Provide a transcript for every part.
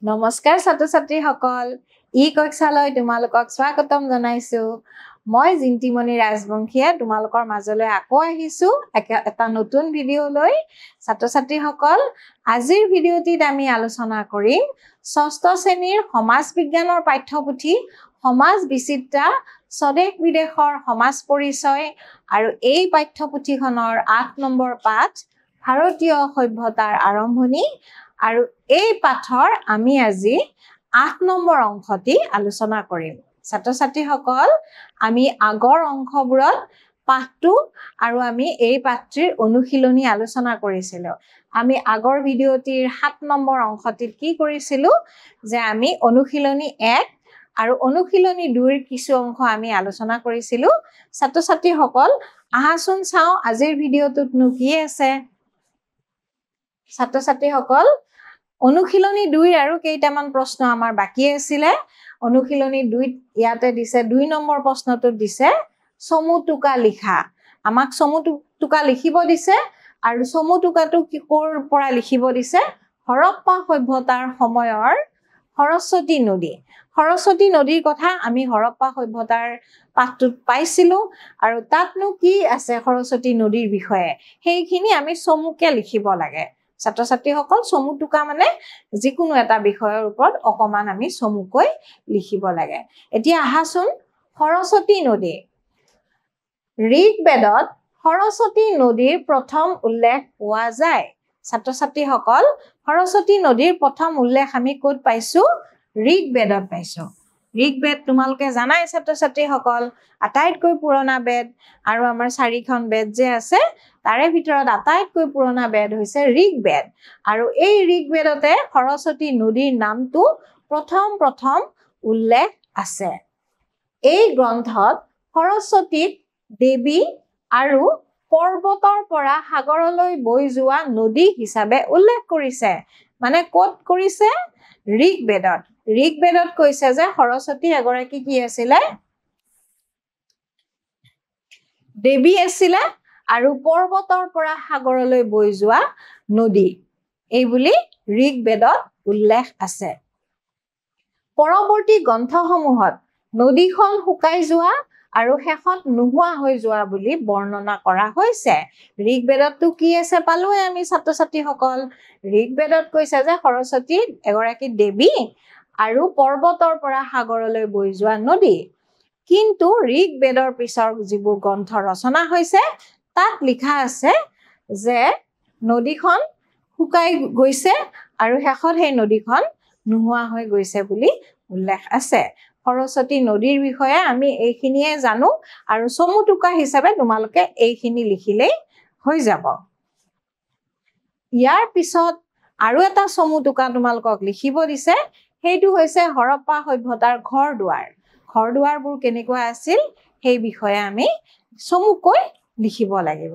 নমস্কাৰ ছাত্ৰ-ছাত্ৰী সকল ই কক্ষালৈ তোমালোকক স্বাগতম জনাইছো মই জিন্তিমণি ৰাজবংশীয়ে তোমালোকৰ মাজলৈ আকৌ আহিছো এটা নতুন ভিডিও লৈ ছাত্ৰ-ছাত্ৰী সকল আজিৰ ভিডিওটিত আমি আলোচনা কৰিম ষষ্ঠ শ্ৰেণীৰ সমাজ বিজ্ঞানৰ পাঠ্যপুথি সমাজ বিচিত্ৰা স্বদেশ বিদেশৰ সমাজ পৰিচয় আৰু এই পাঠ্যপুথিখনৰ 8 নম্বৰ পাঠ ভাৰতীয় সভ্যতাৰ আৰম্ভণি আৰু এই পাঠৰ আমি আজি 8 নম্বৰ অংশটি আলোচনা কৰিম ছাত্ৰ-ছাত্ৰী সকল আমি আগৰ অংশবোৰত পাঠটো আৰু আমি এই পাঠটিৰ অনুশীলনী আলোচনা কৰিছিলো আমি আগৰ ভিডিওটিৰ 7 নম্বৰ অংশটিত কি কৰিছিলো যে আমি অনুশীলনী 1 আৰু অনুশীলনী 2ৰ কিছু অংশ আমি আলোচনা কৰিছিলো ছাত্ৰ-ছাত্ৰী সকল আহাচোন চাও আজিৰ ভিডিওটোতনো কি আছে ছাত্ৰ-ছাত্ৰী সকল অনুশীলনী 2 আৰু কেইটামান প্ৰশ্ন আমাৰ বাকি আছিল অনুশীলনী 2 ইয়াতে দিছে 2 নম্বৰ প্ৰশ্নটোত দিছে সমুটুকা লিখা আমাক সমুটুকা লিখিব দিছে আৰু সমুটুকাটো কি কৰ পৰা লিখিব দিছে হৰপ্পা সভ্যতাৰ সময়ৰ সৰস্বতী নদীৰ কথা আমি হৰপ্পা সভ্যতাৰ পাঠটোত পাইছিলো আৰু তাতনো কি আছে সৰস্বতী নদীৰ বিষয়ে সেইখিনি আমি চমুকে লিখিব লাগে ছাত্ৰ-ছাত্ৰী সকল সমুটুকা মানে যিকোনো এটা বিষয়ৰ ওপৰত অকমান আমি চমুকৈ লিখিব লাগে এতিয়া আহাচোন সৰস্বতী নদী ঋগবেদত সৰস্বতী নদীৰ প্ৰথম উল্লেখ পোৱা যায় ছাত্ৰ-ছাত্ৰী সকল সৰস্বতী নদীৰ প্ৰথম উল্লেখ আমি ক'ত পাইছো ঋগবেদত পাইছো ঋগবেদ তোমালোকে জানাই ছাত্ৰ-ছাত্ৰী সকল আটাইতকৈ পুৰণা বেদ আৰু আমাৰ 4খন বেদ যে আছে তাৰে ভিতৰত আটাইতকৈ পুৰণা বেদ হৈছে ঋগবেদ আৰু এই ঋগবেদতে সৰস্বতী নদীৰ নামটো প্ৰথম উল্লেখ আছে এই গ্ৰন্থত সৰস্বতীক দেৱী আৰু পৰ্বতৰ পৰা সাগৰলৈ বৈ যোৱা নদী হিচাপে উল্লেখ কৰিছে মানে ক'ত কৰিছে ঋগবেদত কৈছে যে সৰস্বতী এগৰাকী কি আছিল দেৱী আছিল আৰু পৰ্বতৰ পৰা সাগৰলৈ বৈ যোৱা নদী এই বুলি ঋগবেদত উল্লেখ আছে পৰৱৰ্তী গ্ৰন্থসমূহত নদীখন শুকাই যোৱা আৰু শেষত নোহোৱা হৈ যোৱা বুলি বৰ্ণনা কৰা হৈছে ঋগবেদতটো কি আছে পালোৱে আমি ছাত্ৰ-ছাত্ৰী সকল ঋগবেদত কৈছে যে সৰস্বতী এগৰাকী দেৱী আৰু পৰ্বতৰ পৰা সাগৰলৈ বৈ যোৱা নদী কিন্তু ঋগবেদৰ পিছৰ যিবোৰ গ্ৰন্থ ৰচনা হৈছে তাত লিখা আছে যে নদীখন শুকাই গৈছে আৰু শেষত সেই নদীখন নোহোৱা হৈ গৈছে বুলি উল্লেখ আছে সৰস্বতী নদীৰ বিষয়ে আমি এইখিনিয়ে জানো আৰু সমুটুকা হিচাপে তোমালোকে এইখিনি লিখিলেই হৈ যাব ইয়াৰ পিছত আৰু এটা সমুটুকা তোমালোকক লিখিব দিছে সেইটো হৈছে হৰপ্পা সভ্যতাৰ ঘৰ-দুৱাৰবোৰ কেনেকুৱা আছিল সেই বিষয়ে আমি চমুকৈ লিখিব লাগিব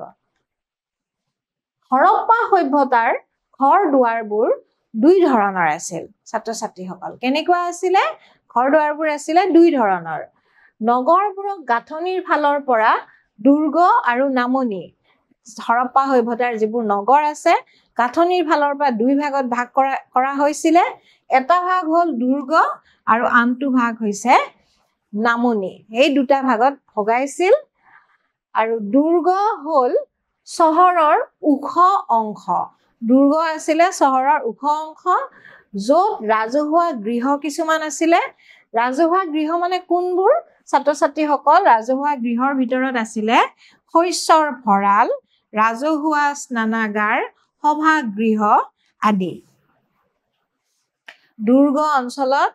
হৰপ্পা সভ্যতাৰ ঘৰ-দুৱাৰবোৰ 2 ধৰণৰ আছিল ছাত্ৰ-ছাত্ৰীসকল কেনেকুৱা আছিল ঘৰ-দুৱাৰবোৰ আছিল 2 ধৰণৰ নগৰবোৰক গাঁথনিৰ ফালৰ পৰা দুৰ্গ আৰু নামনি হৰপ্পা সভ্যতাৰ যিবোৰ নগৰ আছে গাঁথনিৰ ফালৰ পৰা 2 ভাগত ভাগ কৰা হৈছিল এটা ভাগ হ'ল দুৰ্গ আৰু আনটো ভাগ হৈছে নামনি এই দুটা ভাগত ভগাইছিল আৰু দুৰ্গ হ'ল চহৰৰ ওখ অংশ দুৰ্গ আছিল চহৰৰ ওখ অংশ য'ত ৰাজহুৱা গৃহ কিছুমান আছিল ৰাজহুৱা গৃহ মানে কোনবোৰ ছাত্ৰ-ছাত্ৰী সকল ৰাজহুৱা গৃহৰ ভিতৰত আছিল শস্যৰ ভঁৰাল ৰাজহুৱা স্নানাগাৰ সভাগৃহ আদি দুৰ্গ অঞ্চলত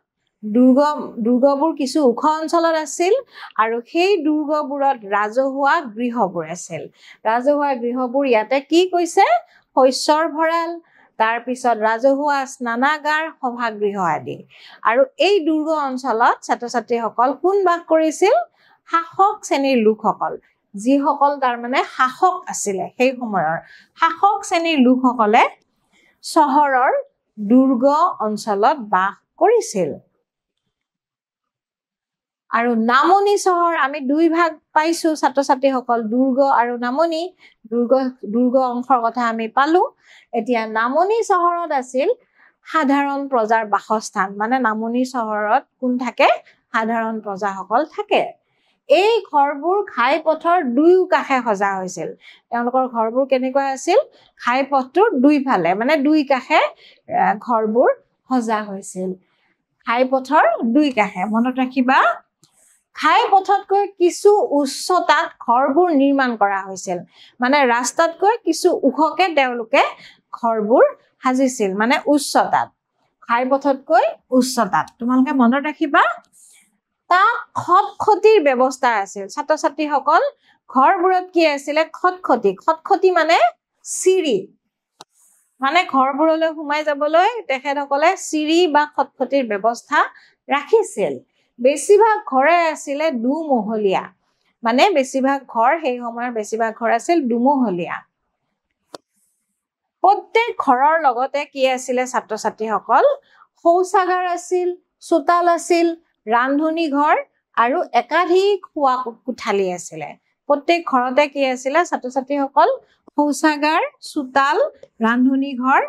দুৰ্গবোৰ কিছু ওখ অঞ্চলত আছিল আৰু সেই দুৰ্গবোৰত ৰাজহুৱা গৃহবোৰ আছিল ৰাজহুৱা গৃহবোৰ ইয়াতে কি কৈছে শস্যৰ ভঁৰাল তাৰ পিছত ৰাজহুৱা স্নানাগাৰ সভাগৃহ আদি আৰু এই দুৰ্গ অঞ্চলত ছাত্ৰ-ছাত্ৰীসকল কোন বাস কৰিছিল শাসক শ্ৰেণীৰ লোকসকল যিসকল তাৰ মানে শাসক আছিল সেই সময়ৰ শাসক শ্ৰেণীৰ লোকসকলে চহৰৰ দুৰ্গ অঞ্চলত বাস কৰিছিল আৰু নামনি চহৰ আমি 2 ভাগ পাইছো ছাত্ৰ-ছাত্ৰীসকল দুৰ্গ আৰু নামনি দুৰ্গ অংশৰ কথা আমি পালো এতিয়া নামনি চহৰত আছিল সাধাৰণ প্ৰজাৰ বাসস্থান মানে নামনি চহৰত কোন থাকে সাধাৰণ প্ৰজাসকল থাকে এই ঘৰবোৰ ঘাই পথৰ দুয়ো কাষে সজা হৈছিল তেওঁলোকৰ ঘৰবোৰ কেনেকুৱা আছিল ঘাই পথটোৰ দুইফালে মানে দুই কাষে ঘৰবোৰ সজা হৈছিল ঘাই পথৰ দুই কাষে মনত ৰাখিবা ঘাই পথতকৈ কিছু উচ্চতাত ঘৰবোৰ নিৰ্মাণ কৰা হৈছিল মানে ৰাস্তাতকৈ কিছু ওখকে তেওঁলোকে ঘৰবোৰ সাজিছিল মানে উচ্চতাত ঘাই পথতকৈ উচ্চতাত তোমালোকে মনত ৰাখিবা তা খটখটিৰ ব্যৱস্থা আছিল ছাত্ৰ ছাত্ৰীসকল ঘৰবোৰত কি আছিলে খটখটি মানে চিৰি মানে ঘৰবোৰলৈ সোমাই যাবলৈ তেখেতসকলে চিৰি বা খটখটিৰ ব্যৱস্থা ৰাখিছিল বেছিভাগ ঘৰে আছিলে দুমহলীয়া মানে বেছিভাগ ঘৰ সেই সময়ৰ বেছিভাগ ঘৰ আছিল দুমহলীয়া প্ৰত্যেক ঘৰৰ লগতে কি আছিলে ছাত্ৰ ছাত্ৰীসকল শৌচাগাৰ আছিল চোতাল আছিল ৰান্ধনী ঘৰ আৰু একাধিক শোৱা কোঠালি আছিলে প্ৰত্যেক ঘৰতে কি আছিলে ছাত্ৰ ছাত্ৰীসকল শৌচাগাৰ চোতাল ৰান্ধনী ঘৰ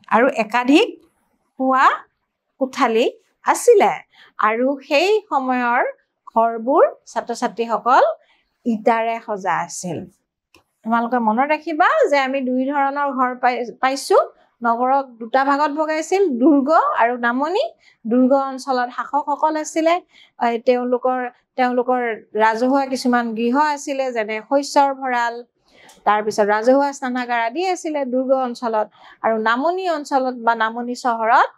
আৰু একাধিক শোৱা কোঠালি আছিলে আৰু সেই সময়ৰ ঘৰবোৰ ছাত্ৰ ছাত্ৰীসকল ইটাৰে সজা আছিল তোমালোকে মনত ৰাখিবা যে আমি দুই ধৰণৰ ঘৰ পাইছো নগৰক দুটা ভাগত ভগাইছিল দুৰ্গ আৰু নামনি দুৰ্গ অঞ্চলত শাসকসকল আছিলে তেওঁলোকৰ ৰাজহুৱা কিছুমান গৃহ আছিলে যেনে শস্যৰ ভঁৰাল তাৰ পিছত ৰাজহুৱা স্নানাগাৰ আদি আছিলে দুৰ্গ অঞ্চলত আৰু নামনি অঞ্চলত বা নামনি চহৰত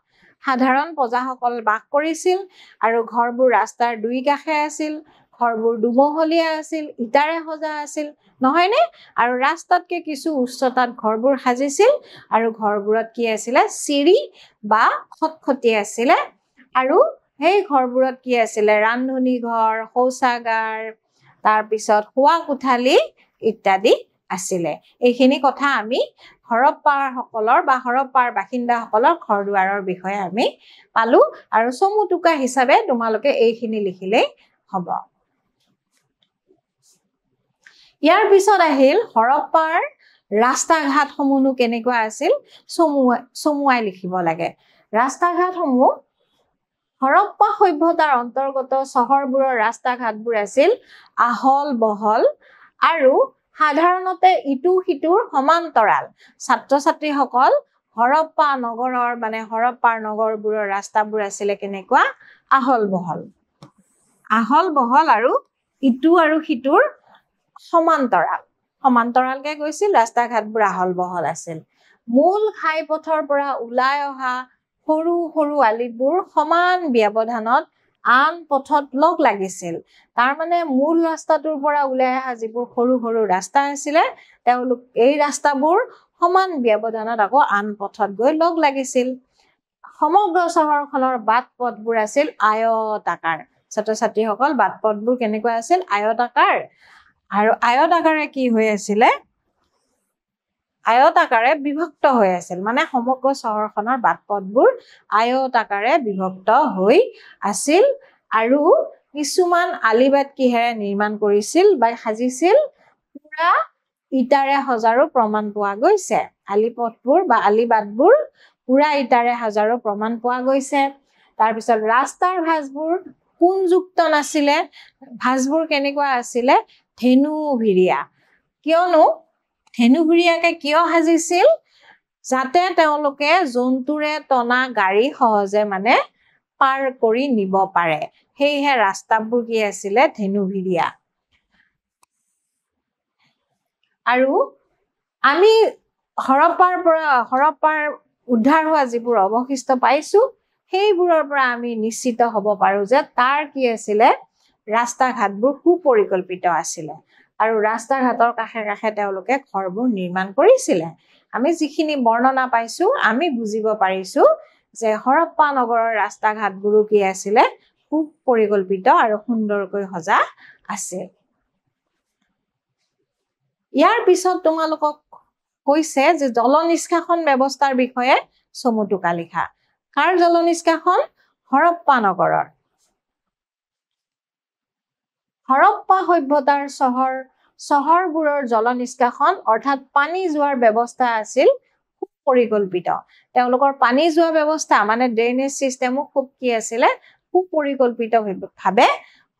সাধাৰণ প্ৰজাসকল বাস কৰিছিল আৰু ঘৰবোৰ ৰাস্তাৰ দুই কাষে আছিল ঘৰবোৰ দুমহলীয়া আছিল ইটাৰে সজা আছিল নহয়নে আৰু ৰাস্তাতকে কিছু উচ্চতাত ঘৰবোৰ সাজিছিল আৰু ঘৰবোৰত কি আছিলে চিৰি বা খটখটি আছিলে আৰু সেই ঘৰবোৰত কি আছিলে ৰান্ধনী ঘৰ শৌচাগাৰ তাৰ পিছত শোৱা কোঠালি ইত্যাদি আছিলে এইখিনি কথা আমি হৰপ্পাৰ বাসিন্দাসকলৰ ঘৰ দুৱাৰৰ বিষয়ে আমি পালো আৰু চমুটুকা হিচাপে তোমালোকে এইখিনি লিখিলেই হ'ব ইয়াৰ পিছত আহিল হৰপ্পাৰ ৰাস্তা ঘাটসমূহ কেনেকুৱা আছিল চমুৱাই লিখিব লাগে ৰাস্তা ঘাটসমূহ হৰপ্পা সভ্যতাৰ অন্তৰ্গত চহৰবোৰৰ ৰাস্তা ঘাটবোৰ আছিল আহল বহল আৰু সাধাৰণতে ইটো সিটোৰ সমান্তৰাল ছাত্ৰ ছাত্ৰীসকল হৰপ্পা নগৰবোৰৰ ৰাস্তাবোৰ আছিলে কেনেকুৱা আহল বহল আৰু ইটো আৰু সিটোৰ সমান্তৰালকে গৈছিল ৰাস্তা ঘাটবোৰ আহল বহল আছিল মূল ঘাই পথৰ পৰা ওলাই অহা সৰু সৰু আলিবোৰ সমান ব্যৱধানত আন পথত লগ লাগিছিল তাৰ মানে মূল ৰাস্তাটোৰ পৰা ওলাই অহা যিবোৰ সৰু সৰু ৰাস্তা আছিলে তেওঁলোক এই ৰাস্তাবোৰ সমান ব্যৱধানত আকৌ আন পথত গৈ লগ লাগিছিল সমগ্ৰ চহৰখনৰ বাট পথবোৰ আছিল আয়তাকাৰ ছাত্ৰ ছাত্ৰীসকল বাট পথবোৰ কেনেকুৱা আছিল আয়তাকাৰ আৰু আয়তাকাৰে কি হৈ আছিলে আয়তাকাৰে বিভক্ত হৈ আছিল মানে সমগ্ৰ চহৰখনৰ বাট পথবোৰ আয়তাকাৰে বিভক্ত হৈ আছিল আৰু কিছুমান আলিবাট কিহেৰে নিৰ্মাণ কৰিছিল বা সাজিছিল পুৰা ইটাৰে সজাৰো প্ৰমাণ পোৱা গৈছে আলিপথবোৰ বা আলিবাটবোৰ পুৰা ইটাৰে সজাৰো প্ৰমাণ পোৱা গৈছে তাৰ পিছত ৰাস্তাৰ ভাঁজবোৰ কোণযুক্ত নাছিলে ভাঁজবোৰ কেনেকুৱা আছিলে ধেনুভিৰিয়া কিয়নো ধেনুভিৰিয়াকে কিয় সাজিছিল যাতে তেওঁলোকে জন্তুৰে টনা গাড়ী সহজে মানে পাৰ কৰি নিব পাৰে সেয়েহে ৰাস্তাবোৰ কি আছিলে ধেনুভিৰিয়া আৰু আমি হৰপ্পাৰ উদ্ধাৰ হোৱা যিবোৰ অৱশিষ্ট পাইছো সেইবোৰৰ পৰা আমি নিশ্চিত হ'ব পাৰো যে তাৰ কি আছিলে ৰাস্তা ঘাটবোৰ সুপৰিকল্পিত আছিলে আৰু ৰাস্তা ঘাটৰ কাষে কাষে তেওঁলোকে ঘৰবোৰ নিৰ্মাণ কৰিছিলে আমি যিখিনি বৰ্ণনা পাইছো আমি বুজিব পাৰিছো যে হৰপ্পা নগৰৰ ৰাস্তা ঘাটবোৰো কি আছিলে সুপৰিকল্পিত আৰু সুন্দৰকৈ সজা আছিল ইয়াৰ পিছত তোমালোকক কৈছে যে জল নিষ্কাশন ব্যৱস্থাৰ বিষয়ে চমুটুকা লিখা কাৰ জল নিষ্কাশন হৰপ্পা নগৰৰ হৰপ্পা সভ্যতাৰ চহৰবোৰৰ জল নিষ্কাশন অৰ্থাৎ পানী যোৱাৰ ব্যৱস্থা আছিল পৰিকল্পিত তেওঁলোকৰ পানী যোৱা ব্যৱস্থা মানে ড্ৰেইনেজ সিস্টেমো খুব কি আছিলে সুপৰিকল্পিতভাৱে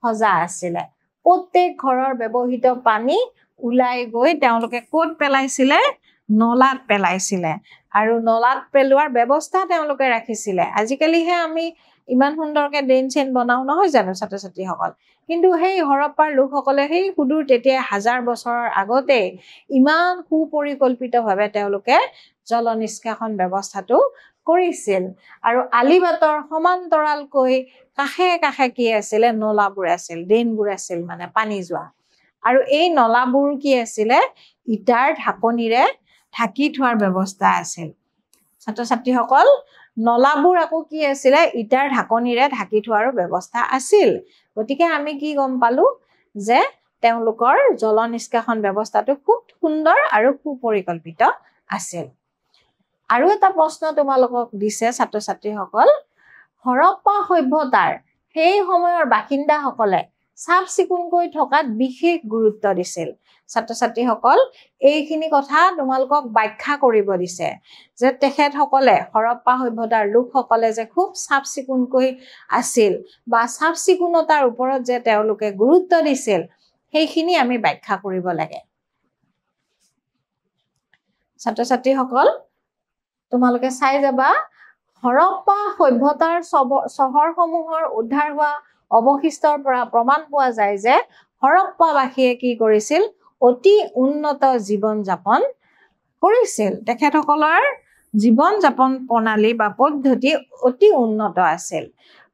সজা আছিলে প্ৰত্যেক ঘৰৰ ব্যৱহৃত পানী উলাই গৈ তেওঁলোকে ক'ত পেলাইছিলে নলাত পেলাইছিলে আৰু নলাত পেলোৱাৰ ব্যৱস্থা তেওঁলোকে ৰাখিছিলে আজিকালিহে আমি ইমান সুন্দৰকে ড্ৰেইন চেইন বনাও নহয় জানো ছাত্ৰ ছাত্ৰীসকল কিন্তু সেই হৰপ্পাৰ লোকসকলে সেই সুদূৰ তেতিয়া হাজাৰ বছৰৰ আগতে ইমান সুপৰিকল্পিতভাৱে তেওঁলোকে জল নিষ্কাশন ব্যৱস্থাটো কৰিছিল আৰু আলিবাটৰ সমান্তৰালকৈ কাষে কাষে কি আছিলে নলাবোৰ আছিল ড্ৰেইনবোৰ আছিল মানে পানী যোৱা আৰু এই নলাবোৰ কি আছিলে ইটাৰ ঢাকনিৰে ঢাকি থোৱাৰ ব্যৱস্থা আছিল ছাত্ৰ ছাত্ৰীসকল নলাবোৰ আকৌ কি আছিলে ইটাৰ ঢাকনিৰে ঢাকি থোৱাৰ ব্যৱস্থা আছিল গতিকে আমি কি গম পালো যে তেওঁলোকৰ জল নিষ্কাশন ব্যৱস্থাটো খুব সুন্দৰ আৰু সুপৰিকল্পিত আছিল আৰু এটা প্ৰশ্ন তোমালোকক দিছে ছাত্ৰ ছাত্ৰীসকল হৰপ্পা সভ্যতাৰ সেই সময়ৰ বাসিন্দাসকলে চাফ চিকুণকৈ থকাত বিশেষ গুৰুত্ব দিছিল ছাত্ৰ ছাত্ৰীসকল এইখিনি কথা তোমালোকক ব্যাখ্যা কৰিব দিছে যে তেখেতসকলে হৰপ্পা সভ্যতাৰ লোকসকলে যে খুব চাফ চিকুণকৈ আছিল বা চাফ চিকুণতাৰ ওপৰত যে তেওঁলোকে গুৰুত্ব দিছিল সেইখিনি আমি ব্যাখ্যা কৰিব লাগে ছাত্ৰ ছাত্ৰীসকল তোমালোকে চাই যাবা হৰপ্পা সভ্যতাৰ চহৰসমূহৰ উদ্ধাৰ হোৱা অৱশিষ্টৰ পৰা প্ৰমাণ পোৱা যায় যে হৰপ্পাবাসীয়ে কি কৰিছিল অতি উন্নত জীৱন যাপন কৰিছিল তেখেতসকলৰ জীৱন যাপন প্ৰণালী বা পদ্ধতি অতি উন্নত আছিল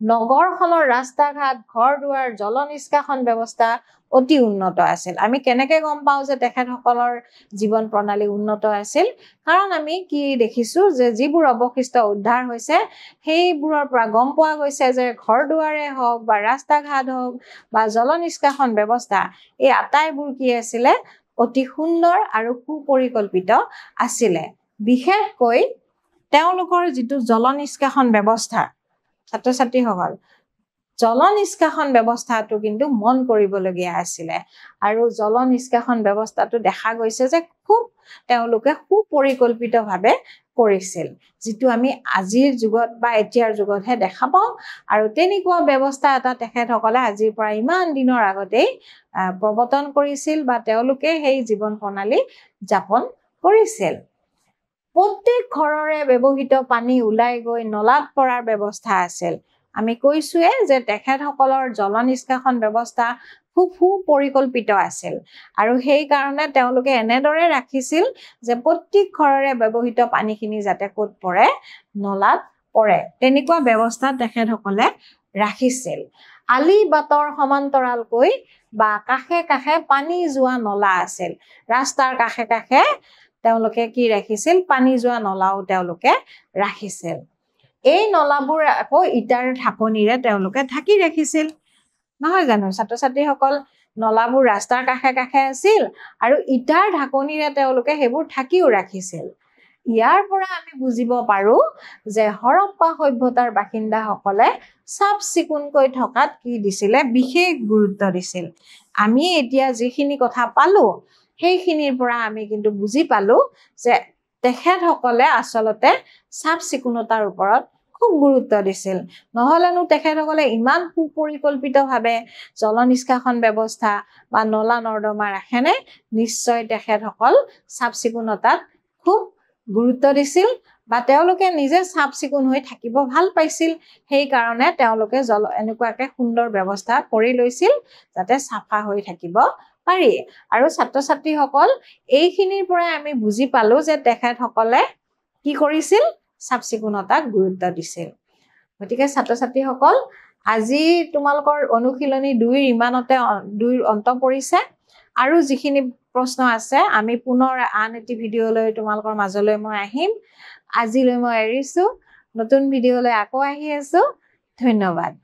নগৰখনৰ ৰাস্তা ঘাট ঘৰ দুৱাৰ জল নিষ্কাশন ব্যৱস্থা অতি উন্নত আছিল আমি কেনেকৈ গম পাওঁ যে তেখেতসকলৰ জীৱন প্ৰণালী উন্নত আছিল কাৰণ আমি কি দেখিছো যে যিবোৰ অৱশিষ্ট উদ্ধাৰ হৈছে সেইবোৰৰ পৰা গম পোৱা গৈছে যে ঘৰ দুৱাৰে হওক বা ৰাস্তা ঘাট হওক বা জল নিষ্কাশন ব্যৱস্থা এই আটাইবোৰ কি আছিলে অতি সুন্দৰ আৰু সুপৰিকল্পিত আছিলে বিশেষকৈ তেওঁলোকৰ যিটো জল নিষ্কাশন ব্যৱস্থা ছাত্ৰ ছাত্ৰীসকল জল নিষ্কাশন ব্যৱস্থাটো কিন্তু মন কৰিবলগীয়া আছিলে আৰু জল নিষ্কাশন ব্যৱস্থাটো দেখা গৈছে যে খুব তেওঁলোকে সুপৰিকল্পিতভাৱে কৰিছিল যিটো আমি আজিৰ যুগত বা এতিয়াৰ যুগতহে দেখা পাওঁ আৰু তেনেকুৱা ব্যৱস্থা এটা তেখেতসকলে আজিৰ পৰা ইমান দিনৰ আগতেই প্ৰৱৰ্তন কৰিছিল বা তেওঁলোকে সেই জীৱন প্ৰণালী যাপন কৰিছিল প্ৰত্যেক ঘৰৰে ব্যৱহৃত পানী ওলাই গৈ নলাত পৰাৰ ব্যৱস্থা আছিল আমি কৈছোৱে যে তেখেতসকলৰ জল নিষ্কাশন ব্যৱস্থা খুব সুপৰিকল্পিত আছিল আৰু সেই কাৰণে তেওঁলোকে এনেদৰে ৰাখিছিল যে প্ৰত্যেক ঘৰৰে ব্যৱহৃত পানীখিনি যাতে ক'ত পৰে নলাত পৰে তেনেকুৱা ব্যৱস্থা তেখেতসকলে ৰাখিছিল আলি বাটৰ সমান্তৰালকৈ বা কাষে কাষে পানী যোৱা নলা আছিল ৰাস্তাৰ কাষে কাষে তেওঁলোকে কি ৰাখিছিল পানী যোৱা নলাও তেওঁলোকে ৰাখিছিল এই নলাবোৰ আকৌ ইটাৰ ঢাকনিৰে তেওঁলোকে ঢাকি ৰাখিছিল নহয় জানো ছাত্ৰ ছাত্ৰীসকল নলাবোৰ ৰাস্তাৰ কাষে কাষে আছিল আৰু ইটাৰ ঢাকনিৰে তেওঁলোকে সেইবোৰ ঢাকিও ৰাখিছিল ইয়াৰ পৰা আমি বুজিব পাৰো যে হৰপ্পা সভ্যতাৰ বাসিন্দাসকলে চাফ চিকুণকৈ থকাত কি দিছিলে বিশেষ গুৰুত্ব দিছিল আমি এতিয়া যিখিনি কথা পালো সেইখিনিৰ পৰা আমি কিন্তু বুজি পালো যে তেখেতসকলে আচলতে চাফ চিকুণতাৰ ওপৰত খুব গুৰুত্ব দিছিল নহলেনো তেখেতসকলে ইমান সুপৰিকল্পিতভাৱে জল নিষ্কাশন ব্যৱস্থা বা নলা নৰ্দমা ৰাখেনে নিশ্চয় তেখেতসকল চাফ চিকুণতাত খুব গুৰুত্ব দিছিল বা তেওঁলোকে নিজে চাফ চিকুণ হৈ থাকিব ভাল পাইছিল সেই কাৰণে তেওঁলোকে এনেকুৱাকে সুন্দৰ ব্যৱস্থা কৰি লৈছিল যাতে চাফা হৈ থাকিব পাৰি আৰু ছাত্ৰ ছাত্ৰীসকল এইখিনিৰ পৰা আমি বুজি পালো যে তেখেতসকলে কি কৰিছিল চাফ চিকুণতাক গুৰুত্ব দিছিল গতিকে ছাত্ৰ ছাত্ৰীসকল আজি তোমালোকৰ অনুশীলনী 2ৰ ইমানতে 2ৰ অন্ত পৰিছে আৰু যিখিনি প্ৰশ্ন আছে আমি পুনৰ আন এটি ভিডিঅ'লৈ তোমালোকৰ মাজলৈ মই আহিম আজিলৈ মই এৰিছো নতুন ভিডিঅ'লৈ আকৌ আহি আছো ধন্যবাদ